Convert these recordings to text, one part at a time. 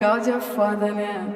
Legal de foda, né?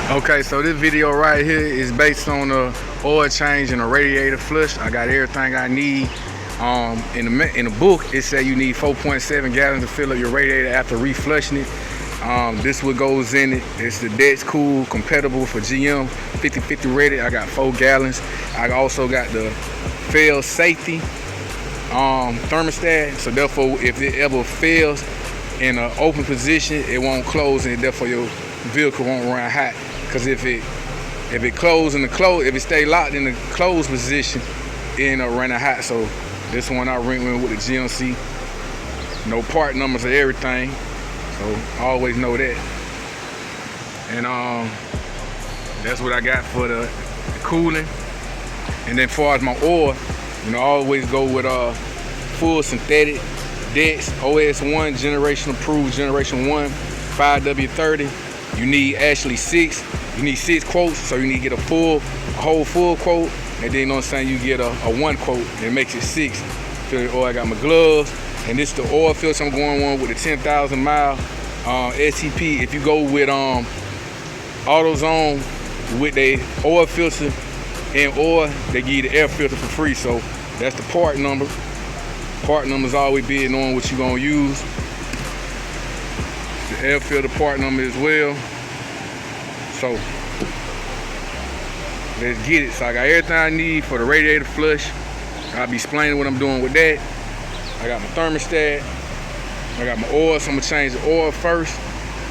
Okay, so this video right here is based on the oil change and a radiator flush. I got everything I need. In the book, it said you need 4.7 gallons to fill up your radiator after reflushing it. This what goes in it. It's the Dex Cool compatible for GM 50/50 ready. I got 4 gallons. I also got the fail safety thermostat. So therefore, if it ever fails in an open position, it won't close, and therefore your vehicle won't run hot. Because if it close in the close, if it stay locked in the closed position, it end up running hot. So this one I rent with the GMC. No part numbers or everything. So I always know that. And that's what I got for the cooling. And then as far as my oil, I always go with full synthetic Dex OS1 generation approved, generation 1 5W30. You need actually 6. You need 6 quotes, so you need to get a whole full quote, and then you get a 1 quote, and it makes it 6. Fill the oil. I got my gloves, and this is the oil filter I'm going on with the 10,000 mile STP. If you go with AutoZone with the oil filter and oil, they give you the air filter for free. So that's the part number. Part numbers always be knowing what you're gonna use. The air filter part number as well. So let's get it. So I got everything I need for the radiator flush. I'll be explaining what I'm doing with that. I got my thermostat. I got my oil, so I'm gonna change the oil first,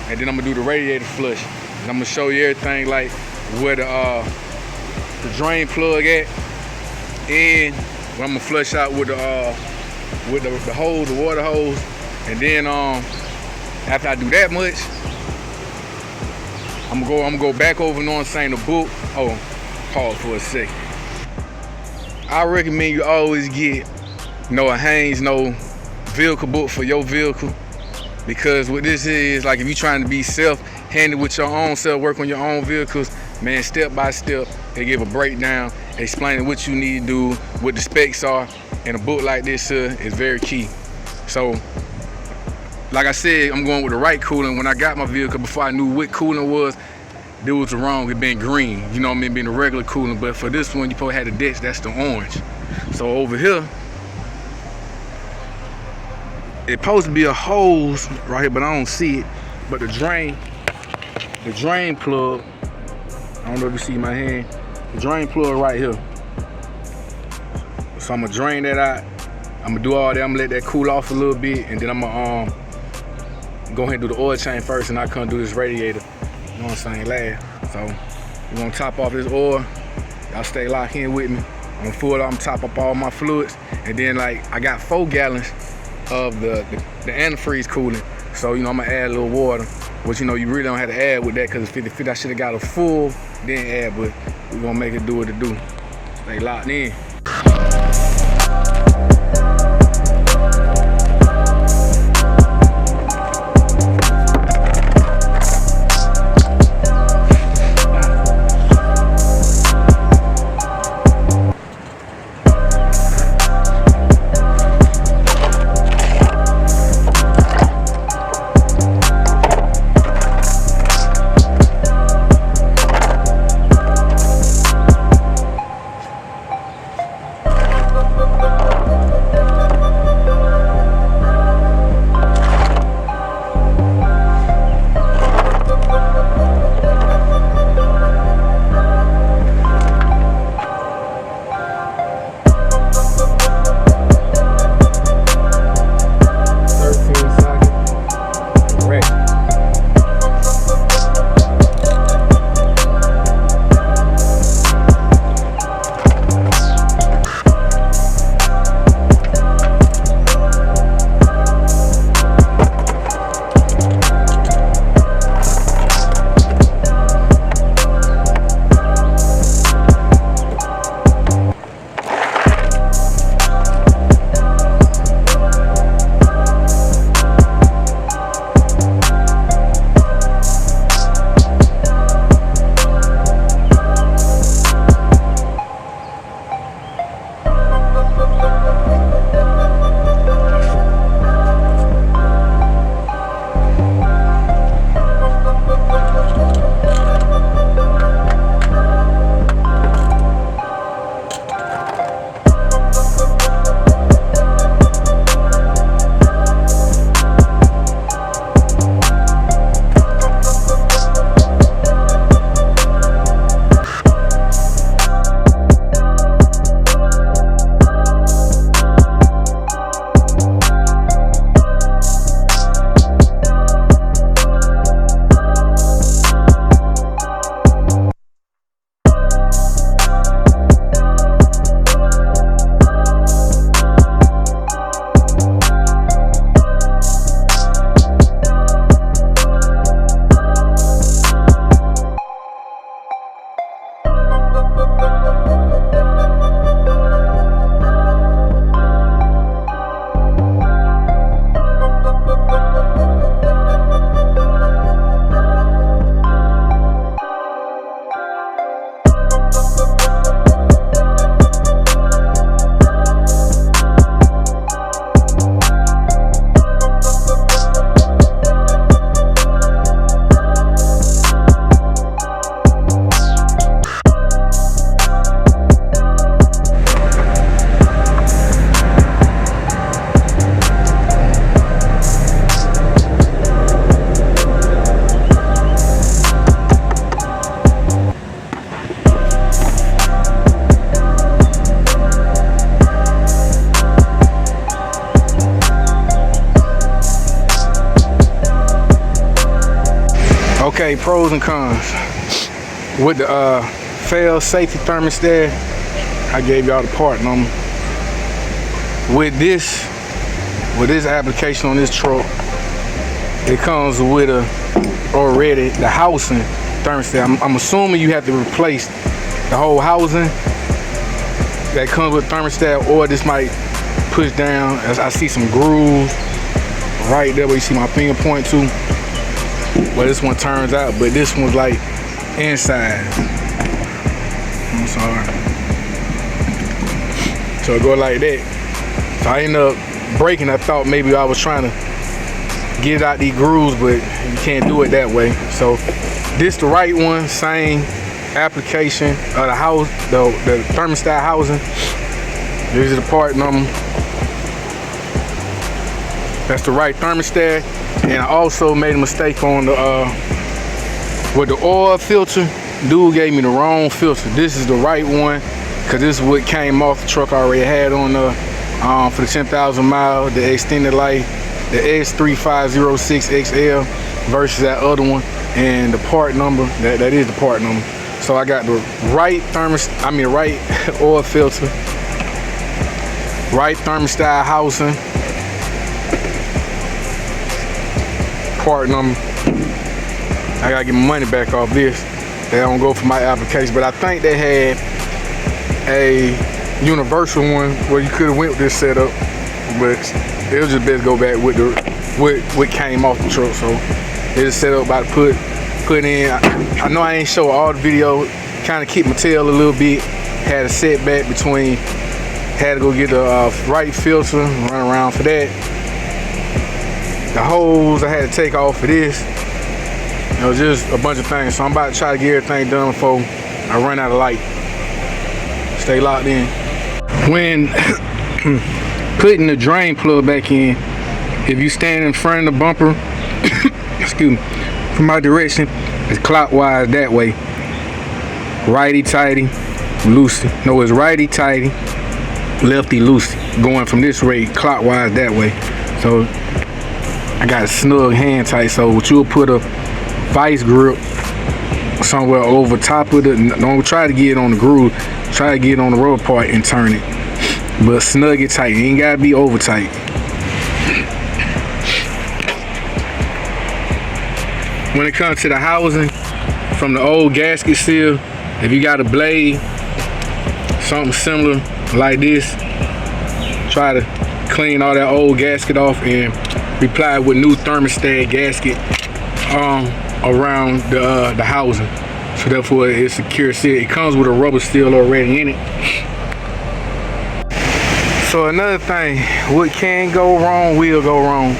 and then I'm gonna do the radiator flush. And I'm gonna show you everything, like where the drain plug at, and what I'm gonna flush out with the hose, the water hose. And then after I do that much, I'm gonna go back over the book. Oh, pause for a second. I recommend you always get a Haynes vehicle book for your vehicle, because what this is, like, if you're trying to be self-handed with your own self, work on your own vehicles, man, step by step, they give a breakdown explaining what you need to do, what the specs are, and a book like this is very key. So like I said, I'm going with the right coolant. When I got my vehicle, before I knew what coolant was, it was wrong. It been green, being the regular coolant. But for this one, you probably had the Dex, that's the orange. So over here, it's supposed to be a hose right here, but I don't see it. But the drain plug, I don't know if you see my hand, the drain plug right here. So I'm gonna drain that out. I'm gonna do all that. I'm gonna let that cool off a little bit, and then I'm gonna go ahead and do the oil change first, and I come do this radiator. You know what I'm saying? Last. So we're gonna top off this oil. Y'all stay locked in with me. I'm gonna full it. I'm gonna top up all my fluids, and then I got 4 gallons of the antifreeze coolant. So I'm gonna add a little water, which you really don't have to add with that, because it's 50/50. I should have got a full, then add, but we're gonna make it do what it do. Stay locked in. Okay, pros and cons. With the fail safety thermostat, I gave y'all the part number. With this application on this truck, it comes with already the housing thermostat. I'm assuming you have to replace the whole housing that comes with thermostat, or this might push down. As I see some grooves right there where you see my finger point to. Well, this one turns out, but this one's like inside. I'm sorry. So it go like that. So I ended up breaking. I thought maybe I was trying to get out these grooves, but you can't do it that way. So this the right one, same application of the house, the thermostat housing. This is the part number. That's the right thermostat. And I also made a mistake on the with the oil filter. Dude gave me the wrong filter. This is the right one, because this is what came off the truck I already had on the for the 10,000 mile, the extended life, the S3506XL versus that other one. And the part number, that is the part number. So I got the right right oil filter, right thermostat housing, part number. I gotta get my money back off this. They don't go for my application, but I think they had a universal one where you could have went with this setup, but it was just best go back with what came off the truck. So it is set up about to put in. I know I ain't show all the video, kind of keep my tail a little bit. Had a setback between, had to go get the right filter, run around for that. The hose I had to take off for this. You know, just a bunch of things. So I'm about to try to get everything done before I run out of light. Stay locked in. When putting the drain plug back in, if you stand in front of the bumper, excuse me, from my direction, it's clockwise that way. Righty tighty, loosey. No, it's righty tighty, lefty loosey. Going from this way clockwise that way. So I got a snug hand tight. So what you'll put a vice grip somewhere over top of it. Don't try to get it on the groove. Try to get it on the rubber part and turn it. But snug it tight. It ain't gotta be over tight. When it comes to the housing, from the old gasket seal, if you got a blade, something similar like this, try to clean all that old gasket off and reply with new thermostat gasket around the housing. So therefore it's secure seal. It comes with a rubber seal already in it. So another thing, what can go wrong will go wrong.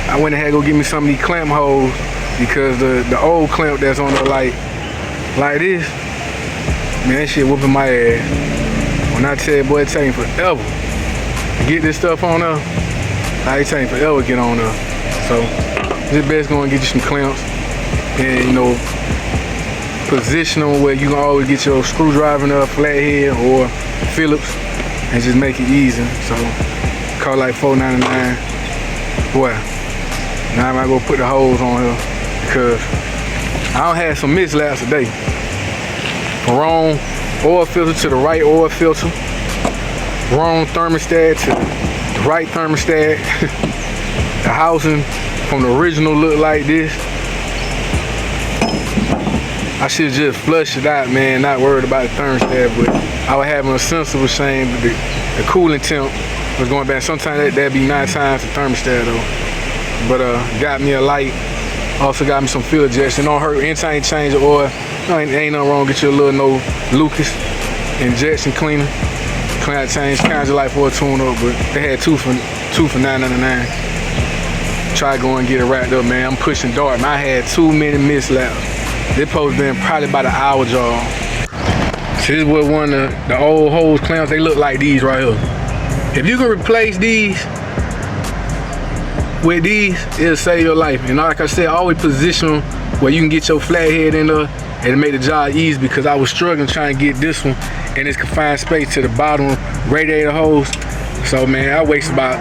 I went ahead and go get me some of these clamp holes, because the old clamp that's on there like this, man, that shit whooping my ass. When I tell you, boy, it takes forever to get this stuff on there. It takes forever to get on there. So it's best going to get you some clamps and, you know, position them where you can always get your screwdriver in a flathead or Phillips and just make it easy. So call like $4.99. Boy, now I might go put the holes on here, because I don't have some mislaps today. Wrong oil filter to the right oil filter. Wrong thermostat to the right thermostat. The housing from the original look like this. I should just flush it out, man, not worried about the thermostat, but I was having a sensible shame, but the cooling temp was going back. Sometimes that'd be 9 times the thermostat though. But got me a light, also got me some fuel injection. Don't hurt, anytime you change the oil, ain't nothing wrong, get you a little Lucas injection cleaner. Clean out, change kinds of light for a tune-up, but they had two for $9.99. Try to go and get it wrapped up, man. I'm pushing dark, man. I had too many mislaps. This supposed to been probably about an hour job. So this is what one of the old hose clamps, they look like these right here. If you can replace these with these, it'll save your life. And like I said, always position them where you can get your flathead in there and make the job easy, because I was struggling trying to get this one in this confined space to the bottom radiator hose. So man, I wasted about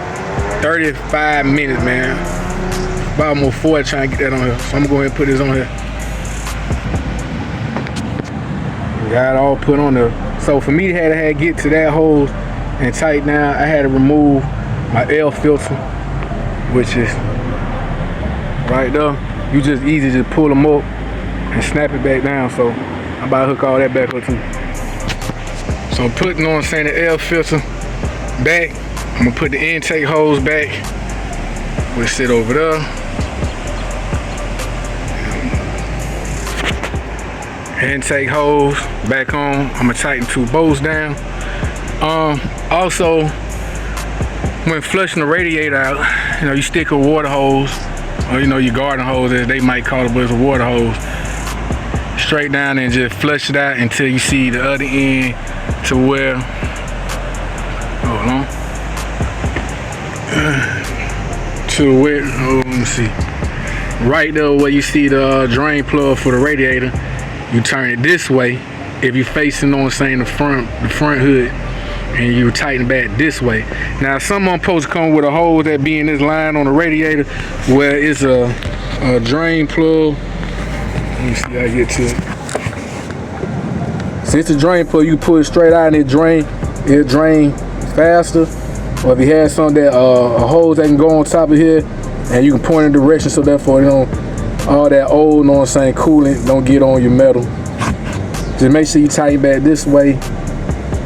35 minutes, man. About almost 40 trying to get that on here. So I'm gonna go ahead and put this on here. Got it all put on there. So for me to had get to that hose and tighten down, I had to remove my air filter, which is right there. You just easy just pull them up and snap it back down. So I'm about to hook all that back up too. So I'm putting on the air filter back. I'm gonna put the intake hose back. We'll sit over there. Intake hose back on. I'm gonna tighten 2 bolts down. Also, when flushing the radiator out, you know, you stick a water hose, or you know, your garden hose, as they might call it, but it's a water hose, straight down and just flush it out until you see the other end to where, hold on, to where, let me see, right there where you see the drain plug for the radiator. You turn it this way if you're facing on the front hood, and you tighten back this way. Now some of them supposed to come with a hose that be in this line on the radiator where it's a drain plug. Let me see how I get to it. Since the drain plug, you pull it straight out and it'll drain faster. Or if you have some that a hose that can go on top of here and you can point in the direction, so therefore you know all that old, you know what I'm saying, coolant don't get on your metal. Just make sure you tighten back this way,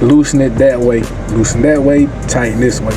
loosen it that way, loosen that way, tighten this way.